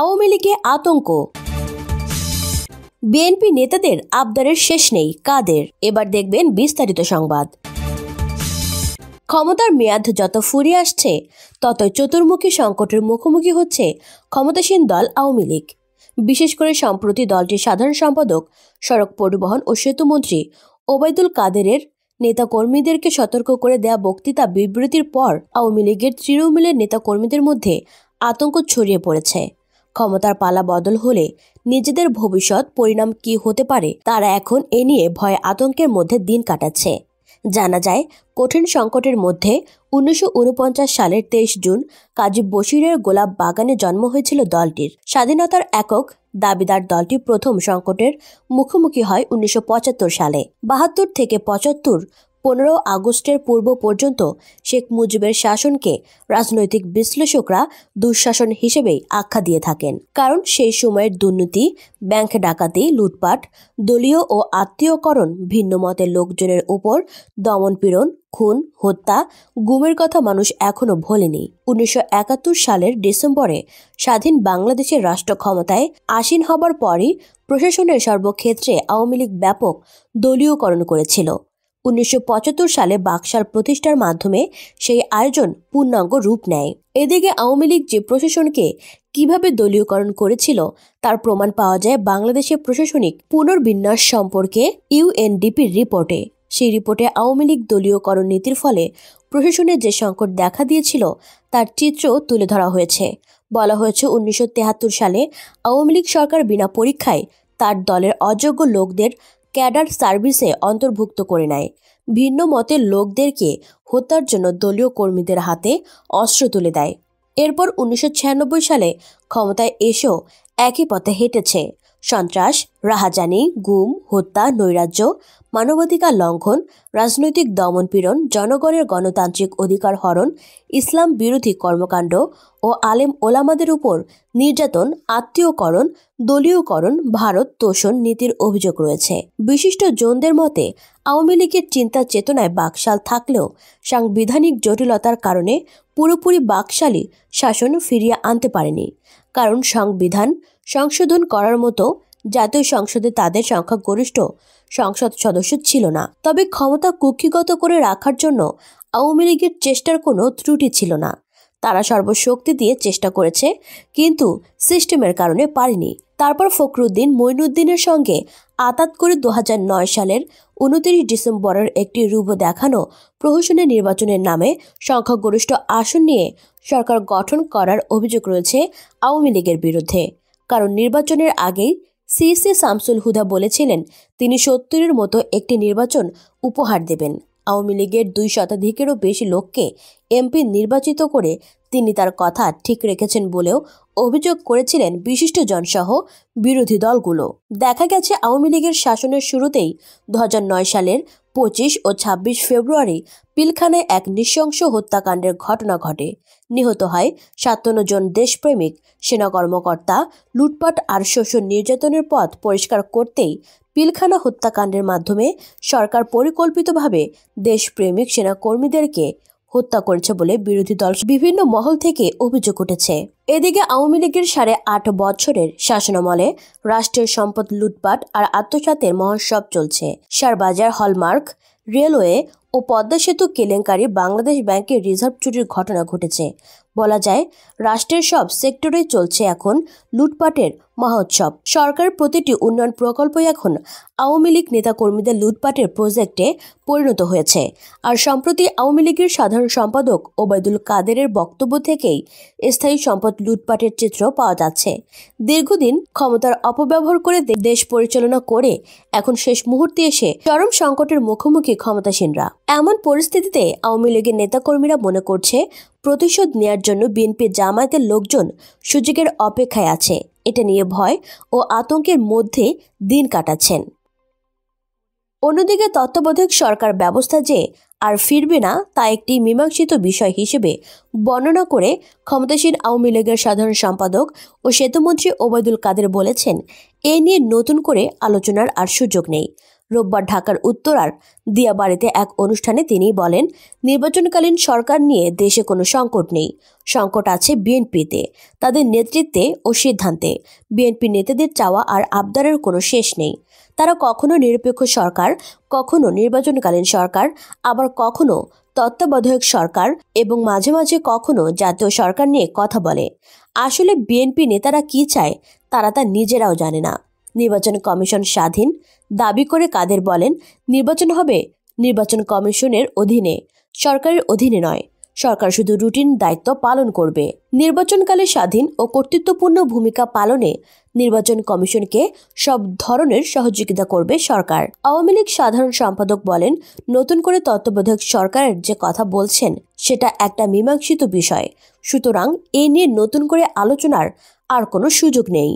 আওয়ামী লীগে আতঙ্ক, বিএনপি নেতাদের আবদারের শেষ নেই কাদের। এবার দেখবেন বিস্তারিত সংবাদ। ক্ষমতার মেয়াদ যত ফুরিয়ে আসছে ততই চতুর্মুখী সংকটের মুখোমুখি হচ্ছে ক্ষমতাসীন দল আওয়ামী লীগ। বিশেষ করে সম্প্রতি দলটির সাধারণ সম্পাদক, সড়ক পরিবহন ও সেতুমন্ত্রী ওবায়দুল কাদেরের নেতাকর্মীদেরকে সতর্ক করে দেয়া বক্তৃতা বিবৃতির পর আওয়ামী লীগের তৃণমূলের নেতাকর্মীদের মধ্যে আতঙ্ক ছড়িয়ে পড়েছে। ক্ষমতার পালা বদল হলে নিজেদের ভবিষ্যৎ পরিণাম কি হতে পারে তারা এখন এ নিয়ে ভয় আতঙ্কের মধ্যে দিন কাটাচ্ছে। জানা যায়, কঠিন সংকটের মধ্যে 1949 সালের 23 জুন কাজী বশিরের গোলাপ বাগানে জন্ম হয়েছিল দলটির। স্বাধীনতার একক দাবিদার দলটি প্রথম সংকটের মুখোমুখি হয় 1975 সালে। 72 থেকে 75 15 আগস্টের পূর্ব পর্যন্ত শেখ মুজিবের শাসনকে রাজনৈতিক বিশ্লেষকরা দুঃশাসন হিসেবেই আখ্যা দিয়ে থাকেন। কারণ সেই সময়ের দুর্নীতি, ব্যাংক ডাকাতি, লুটপাট, দলীয় ও আত্মীয়করণ, ভিন্ন মতের লোকজনের উপর দমনপীড়ন, খুন, হত্যা, গুমের কথা মানুষ এখনো ভোলেনি। 1971 সালের ডিসেম্বরে স্বাধীন বাংলাদেশের রাষ্ট্র ক্ষমতায় আসীন হবার পরই প্রশাসনের সর্বক্ষেত্রে আওয়ামী লীগ ব্যাপক দলীয়করণ করেছিল। 1975 সালে বাকশাল প্রতিষ্ঠার মাধ্যমে সেই আয়োজন পূর্ণাঙ্গ রূপ নেয়। এদিকে আওয়ামী লীগ যে প্রশাসনকে কিভাবে দলীয়করণ করেছিল তার প্রমাণ পাওয়া যায় বাংলাদেশের প্রশাসনিক পুনর্বিন্যাস সম্পর্কে ইউএনডিপির রিপোর্টে। সেই রিপোর্টে আওয়ামী লীগ দলীয়করণ নীতির ফলে প্রশাসনের যে সংকট দেখা দিয়েছিল তার চিত্র তুলে ধরা হয়েছে। বলা হয়েছে, 1973 সালে আওয়ামী লীগ সরকার বিনা পরীক্ষায় তার দলের অযোগ্য লোকদের ক্যাডার সার্ভিসে অন্তর্ভুক্ত করে নেয়। ভিন্ন মতের লোকদেরকে হত্যার জন্য দলীয় কর্মীদের হাতে অস্ত্র তুলে দেয়। এরপর 1996 সালে ক্ষমতায় এসেও একই পথে হেঁটেছে। সন্ত্রাস, রাহাজানি, গুম, হত্যা, নৈরাজ্য, মানবাধিকার লঙ্ঘন, রাজনৈতিক দমনপীড়ন, জনগণের গণতান্ত্রিক অধিকার হরণ, ইসলাম বিরোধী কর্মকাণ্ড ও আলেম ওলামাদের উপর নির্যাতন, আত্মীয়করণ, দলীয়করণ, ভারত তোষণ নীতির অভিযোগ রয়েছে। বিশিষ্ট জনদের মতে, আওয়ামী লীগের চিন্তা চেতনায় বাকশাল থাকলেও সাংবিধানিক জটিলতার কারণে পুরোপুরি বাকশালী শাসন ফিরিয়ে আনতে পারেনি। কারণ সংবিধান সংশোধন করার মতো জাতীয় সংসদে তাদের সংখ্যাগরিষ্ঠ সংসদ সদস্য ছিল না। তবে ক্ষমতা কুক্ষিগত করে রাখার জন্য আওয়ামী লীগের চেষ্টার কোনো ত্রুটি ছিল না। তারা সর্বশক্তি দিয়ে চেষ্টা করেছে, কিন্তু সিস্টেমের কারণে পারেনি। তারপর ফখরুদ্দিন মঈনুদ্দিনের সঙ্গে আতাত করে 2009 সালের 29 ডিসেম্বরের একটি রূপ দেখানো প্রহসনের নির্বাচনের নামে সংখ্যাগরিষ্ঠ আসন নিয়ে সরকার গঠন করার অভিযোগ রয়েছে আওয়ামী লীগের বিরুদ্ধে। কারণ নির্বাচনের আগেই সিসি শামসুল হুদা বলেছিলেন তিনি 70-এর মতো একটি নির্বাচন উপহার দেবেন। আওয়ামী লীগের 2 শতাধিকেরও বেশি লোককে এমপি নির্বাচিত করে তিনি তার কথা ঠিক রেখেছেন বলেও অভিযোগ করেছিলেন বিশিষ্টজনসহ বিরোধী দলগুলো। দেখা গেছে, আওয়ামী লীগের শাসনের শুরুতেই 2009 সালের 25 ও 26 ফেব্রুয়ারি পিলখানায় এক নৃশংস হত্যাকাণ্ডের ঘটনা ঘটে। নিহত হয় 57 জন দেশপ্রেমিক সেনা কর্মকর্তা। লুটপাট আর শোষণ নির্যাতনের পথ পরিষ্কার করতেই পিলখানা হত্যাকাণ্ডের মাধ্যমে সরকার পরিকল্পিতভাবে দেশপ্রেমিক সেনাকর্মীদেরকে হত্যা করেছে বলে বিরোধী দল বিভিন্ন মহল থেকে অভিযোগ উঠেছে। এদিকে আওয়ামী লীগের 8.5 বছরের শাসনামলে রাষ্ট্রের সম্পদ লুটপাট আর আত্মসাতের মহোৎসব চলছে। শেয়ারবাজার, হলমার্ক, রেলওয়ে ও পদ্মা সেতু কেলেঙ্কারি, বাংলাদেশ ব্যাংকের রিজার্ভ চুরির ঘটনা ঘটেছে। বলা যায়, রাষ্ট্রের সব সেক্টরে চলছে এখন লুটপাটের মহোৎসব। সরকার প্রতিটি উন্নয়ন প্রকল্পই এখন আওয়ামী লীগ নেতাকর্মীদের লুটপাটের প্রজেক্টে পরিণত হয়েছে। আর সম্প্রতি আওয়ামী লীগের সাধারণ সম্পাদক ওবায়দুল কাদেরের বক্তব্য থেকেই স্থায়ী সম্পদ লুটপাটের চিত্র পাওয়া যাচ্ছে। দীর্ঘদিন ক্ষমতার অপব্যবহার করে দেশ পরিচালনা করে এখন শেষ মুহূর্তে এসে চরম সংকটের মুখোমুখি ক্ষমতাসীনরা। এমন পরিস্থিতিতে আওয়ামী লীগের নেতাকর্মীরা মনে করছে প্রতিশোধ নেয়ার জন্য বিএনপি জামায়াতের লোকজন সুযোগের অপেক্ষায় আছে। এটা নিয়ে ভয় ও আতঙ্কের মধ্যে দিন কাটাচ্ছেন। অন্যদিকে তত্ত্বাবধায়ক সরকার ব্যবস্থা যে আর ফিরবে না তা একটি মীমাংসিত বিষয় হিসেবে বর্ণনা করে ক্ষমতাসীন আওয়ামী লীগের সাধারণ সম্পাদক ও সেতুমন্ত্রী ওবায়দুল কাদের বলেছেন, এ নিয়ে নতুন করে আলোচনার আর সুযোগ নেই। রোববার ঢাকার উত্তরার দিয়াবাড়িতে এক অনুষ্ঠানে তিনি বলেন, নির্বাচনকালীন সরকার নিয়ে দেশে কোনো সংকট নেই, সংকট আছে বিএনপিতে, তাদের নেতৃত্বে ও সিদ্ধান্তে। বিএনপি নেতাদের চাওয়া আর আবদারের কোনো শেষ নেই। তারা কখনো নিরপেক্ষ সরকার, কখনো নির্বাচনকালীন সরকার, আবার কখনো তত্ত্বাবধায়ক সরকার এবং মাঝে মাঝে কখনো জাতীয় সরকার নিয়ে কথা বলে। আসলে বিএনপি নেতারা কি চায় তারা তা নিজেরাও জানে না। নির্বাচন কমিশন স্বাধীন দাবি করে কাদের বলেন, নির্বাচন হবে নির্বাচন কমিশনের অধীনে, সরকারের অধীনে নয়। সরকার শুধু রুটিন দায়িত্ব পালন করবে। নির্বাচনকালে স্বাধীন ও কর্তৃত্বপূর্ণ ভূমিকা পালনে নির্বাচন কমিশনকে সব ধরনের সহযোগিতা করবে সরকার। আওয়ামী লীগ সাধারণ সম্পাদক বলেন, নতুন করে তত্ত্বাবধায়ক সরকারের যে কথা বলছেন সেটা একটা মীমাংসিত বিষয়, সুতরাং এ নিয়ে নতুন করে আলোচনার আর কোনো সুযোগ নেই।